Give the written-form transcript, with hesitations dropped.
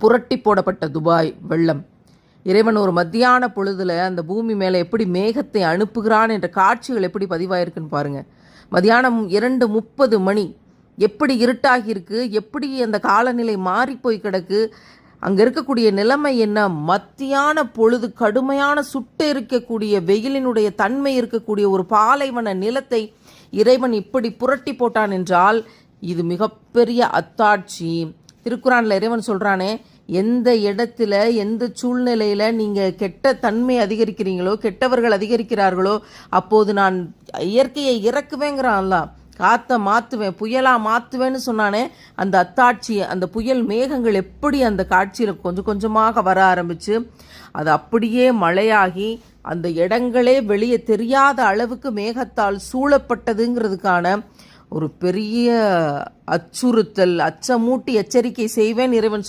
புரட்டி போடப்பட்ட துபாய் வெள்ளம். இறைவன் ஒரு மத்தியான பொழுதுல அந்த பூமி மேலே எப்படி மேகத்தை அனுப்புகிறான் என்ற காட்சிகள் எப்படி பதிவாயிருக்குன்னு பாருங்கள். மதியானம் 2:30 மணி, எப்படி இருட்டாகி இருக்கு, எப்படி அந்த காலநிலை மாறி போய் கிடக்கு, அங்கே இருக்கக்கூடிய நிலைமை என்ன, மத்தியான பொழுது கடுமையான சுட்டு இருக்கக்கூடிய வெயிலினுடைய தன்மை இருக்கக்கூடிய ஒரு பாலைவன நிலத்தை இறைவன் இப்படி புரட்டி போட்டான் என்றால் இது மிகப்பெரிய அத்தாட்சி. திருக்குறானில் இறைவன் சொல்கிறானே, எந்த இடத்துல எந்த சூழ்நிலையில் நீங்கள் கெட்ட தன்மை அதிகரிக்கிறீங்களோ, கெட்டவர்கள் அதிகரிக்கிறார்களோ, அப்போது நான் இயற்கையை இறக்குவேங்கிறான்ல, காற்றை மாற்றுவேன், புயலாக மாற்றுவேன்னு சொன்னானே, அந்த அத்தாட்சி, அந்த புயல் மேகங்கள் எப்படி அந்த காட்சியில் கொஞ்சம் கொஞ்சமாக வர ஆரம்பித்து அது அப்படியே மழையாகி அந்த இடங்களே வெளியே தெரியாத அளவுக்கு மேகத்தால் சூழப்பட்டதுங்கிறதுக்கான ஒரு பெரிய அச்சுறுத்தல், அச்சமூட்டி எச்சரிக்கை செய்வேன் இறைவன்